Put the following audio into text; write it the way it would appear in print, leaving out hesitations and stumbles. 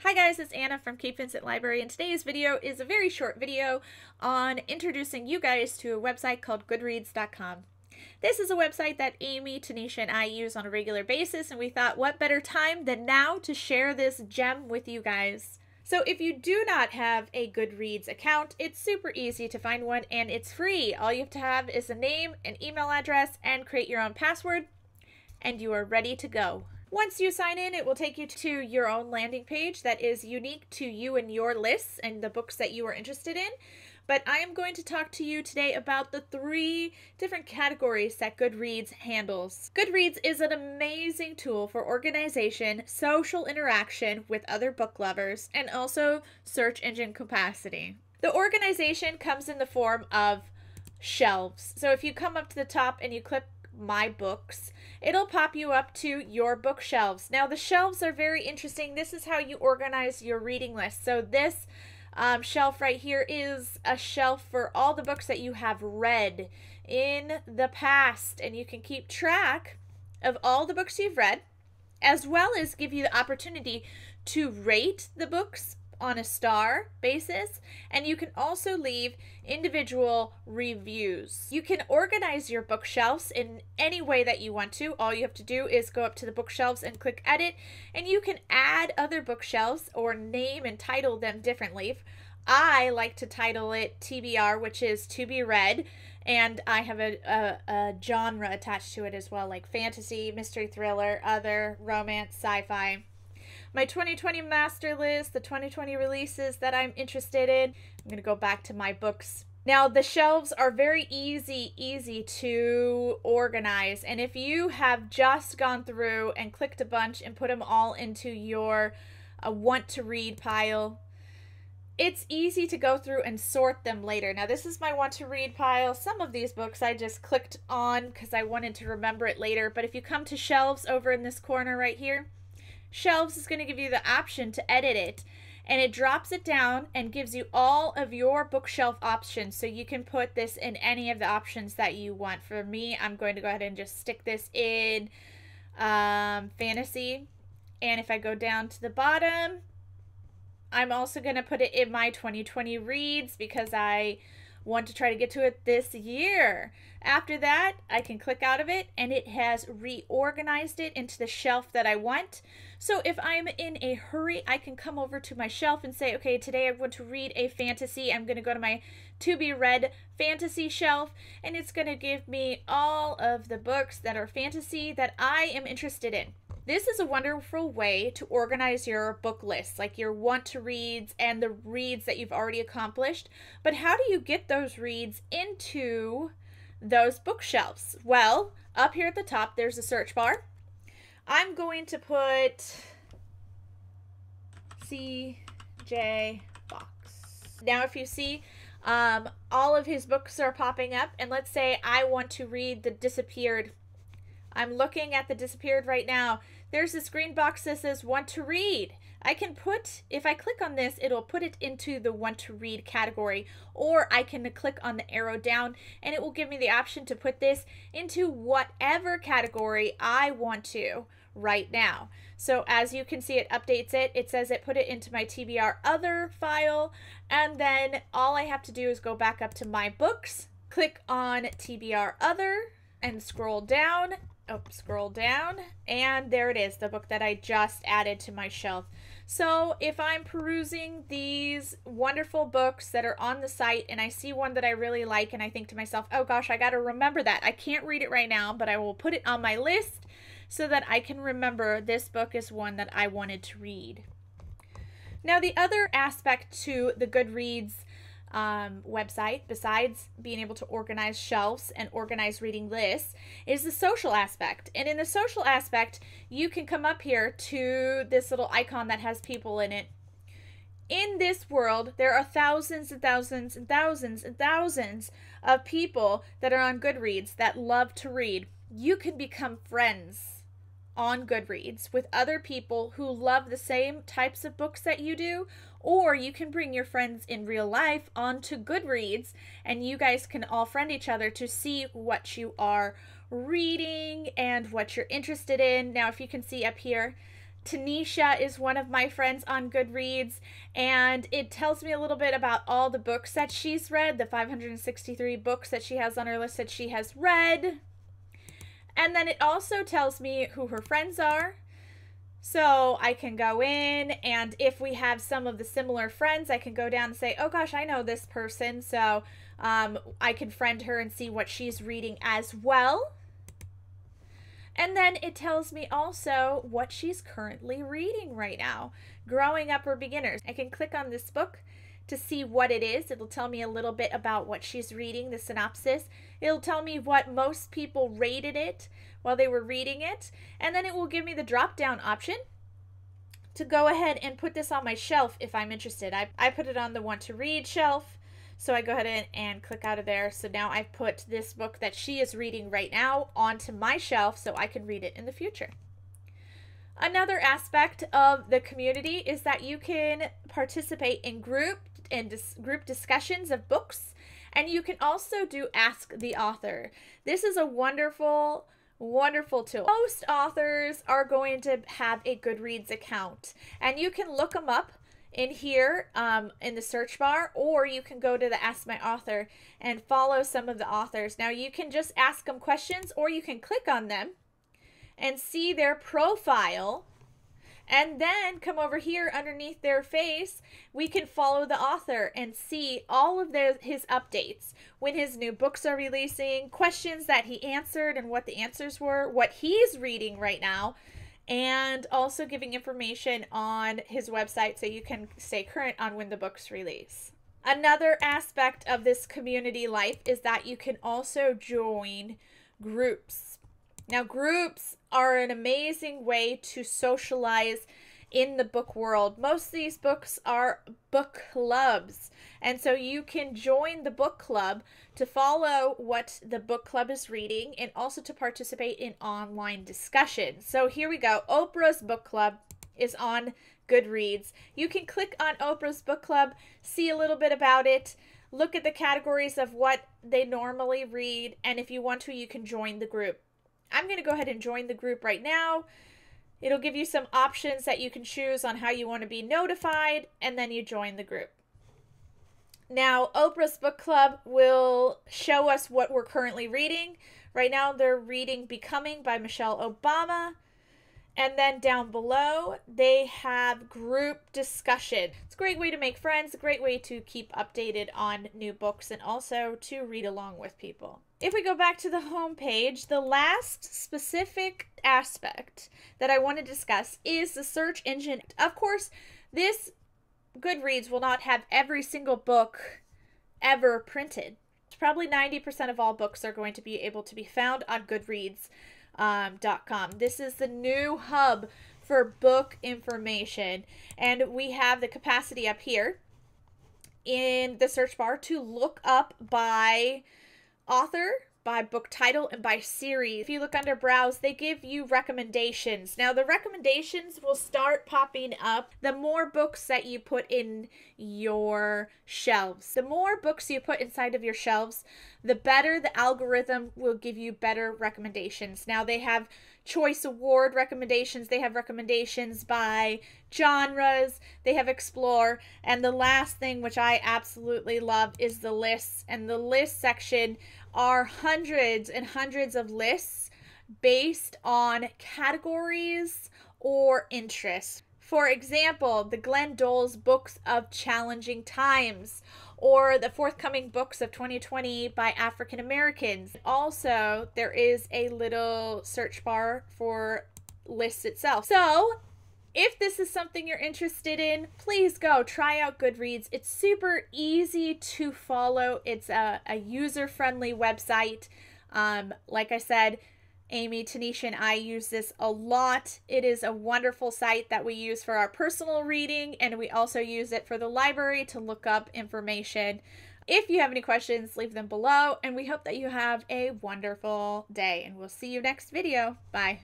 Hi guys, it's Anna from Cape Vincent Library, and today's video is a very short video on introducing you guys to a website called Goodreads.com. This is a website that Amy, Tanisha, and I use on a regular basis, and we thought what better time than now to share this gem with you guys. So if you do not have a Goodreads account, it's super easy to find one and it's free. All you have to have is a name, an email address, and create your own password, and you are ready to go. Once you sign in, it will take you to your own landing page that is unique to you and your lists and the books that you are interested in. But I am going to talk to you today about the 3 different categories that Goodreads handles. Goodreads is an amazing tool for organization, social interaction with other book lovers, and also search engine capacity. The organization comes in the form of shelves. So if you come up to the top and you click My Books, it'll pop you up to your bookshelves. Now the shelves are very interesting. This is how you organize your reading list. So this shelf right here is a shelf for all the books that you have read in the past, and you can keep track of all the books you've read, as well as give you the opportunity to rate the books on a star basis, and you can also leave individual reviews. You can organize your bookshelves in any way that you want to. All you have to do is go up to the bookshelves and click edit, and you can add other bookshelves or name and title them differently. I like to title it TBR, which is to be read, and I have a genre attached to it as well, like fantasy, mystery thriller, other, romance, sci-fi. My 2020 master list, the 2020 releases that I'm interested in. I'm going to go back to my books. Now, the shelves are very easy to organize. And if you have just gone through and clicked a bunch and put them all into your want to read pile, it's easy to go through and sort them later. Now, this is my want to read pile. Some of these books I just clicked on because I wanted to remember it later. But if you come to shelves over in this corner right here, shelves is going to give you the option to edit it, and it drops it down and gives you all of your bookshelf options, so you can put this in any of the options that you want. For me, I'm going to go ahead and just stick this in fantasy, and if I go down to the bottom, I'm also going to put it in my 2020 reads because I want to try to get to it this year. After that, I can click out of it and it has reorganized it into the shelf that I want. So if I'm in a hurry, I can come over to my shelf and say, okay, today I want to read a fantasy. I'm going to go to my to be read fantasy shelf, and it's going to give me all of the books that are fantasy that I am interested in. This is a wonderful way to organize your book list, like your want to reads and the reads that you've already accomplished. But how do you get those reads into those bookshelves? Well, up here at the top, there's a search bar. I'm going to put CJ Fox. Now, if you see, all of his books are popping up, and let's say I want to read The Disappeared. I'm looking at The Disappeared right now. There's this green box that says want to read. I can put, if I click on this, it'll put it into the want to read category, or I can click on the arrow down and it will give me the option to put this into whatever category I want to right now. So as you can see, it updates it. It says it put it into my TBR other file, and then all I have to do is go back up to my books, click on TBR other, and scroll down, and there it is, the book that I just added to my shelf. So if I'm perusing these wonderful books that are on the site and I see one that I really like and I think to myself, oh gosh, I got to remember that. I can't read it right now, but I will put it on my list so that I can remember this book is one that I wanted to read. Now, the other aspect to the Goodreads website, besides being able to organize shelves and organize reading lists, is the social aspect. And in the social aspect, you can come up here to this little icon that has people in it. In this world, there are thousands and thousands and thousands and thousands of people that are on Goodreads that love to read. You can become friends on Goodreads with other people who love the same types of books that you do, or you can bring your friends in real life onto Goodreads and you guys can all friend each other to see what you are reading and what you're interested in. Now, if you can see up here, Tanisha is one of my friends on Goodreads, and it tells me a little bit about all the books that she's read, the 563 books that she has on her list that she has read. And then it also tells me who her friends are. So I can go in, and if we have some of the similar friends, I can go down and say, oh gosh, I know this person. So I can friend her and see what she's reading as well. And then it tells me also what she's currently reading right now. Growing Up for Beginners. I can click on this book to see what it is. It'll tell me a little bit about what she's reading, the synopsis. It'll tell me what most people rated it while they were reading it. And then it will give me the drop-down option to go ahead and put this on my shelf if I'm interested. I put it on the Want to Read shelf. So I go ahead and click out of there. So now I've put this book that she is reading right now onto my shelf so I can read it in the future. Another aspect of the community is that you can participate in group discussions of books, and you can also do Ask the Author. This is a wonderful tool. Most authors are going to have a Goodreads account, and you can look them up in here in the search bar, or you can go to the Ask My Author and follow some of the authors. Now you can just ask them questions, or you can click on them and see their profile, and then come over here underneath their face. We can follow the author and see all of his updates, when his new books are releasing, questions that he answered and what the answers were, what he's reading right now, and also giving information on his website so you can stay current on when the books release. Another aspect of this community life is that you can also join groups. Now, groups are an amazing way to socialize in the book world. Most of these books are book clubs, and so you can join the book club to follow what the book club is reading and also to participate in online discussions. So here we go. Oprah's book club is on Goodreads. You can click on Oprah's book club, see a little bit about it, look at the categories of what they normally read, and if you want to, you can join the group. I'm going to go ahead and join the group right now. It'll give you some options that you can choose on how you want to be notified, and then you join the group. Now, Oprah's book club will show us what we're currently reading. Right now, they're reading Becoming by Michelle Obama. And then down below, they have group discussion. It's a great way to make friends, a great way to keep updated on new books, and also to read along with people. If we go back to the home page, the last specific aspect that I want to discuss is the search engine. Of course, this Goodreads will not have every single book ever printed. Probably 90% of all books are going to be able to be found on Goodreads.com. This is the new hub for book information, and we have the capacity up here in the search bar to look up by author, by book title, and by series. If you look under browse, they give you recommendations. Now the recommendations will start popping up the more books that you put in your shelves. The more books you put inside of your shelves, the better the algorithm will give you better recommendations. Now they have Choice Award recommendations, they have recommendations by genres, they have Explore, and the last thing, which I absolutely love, is the lists. And the list section are hundreds and hundreds of lists based on categories or interests. For example, the Glenn Dole's Books of Challenging Times, or the forthcoming books of 2020 by African Americans. Also, there is a little search bar for lists itself. So, if this is something you're interested in, please go try out Goodreads. It's super easy to follow. It's a user-friendly website. Like I said, Amy, Tanisha, and I use this a lot. It is a wonderful site that we use for our personal reading, and we also use it for the library to look up information. If you have any questions, leave them below, and we hope that you have a wonderful day, and we'll see you next video. Bye.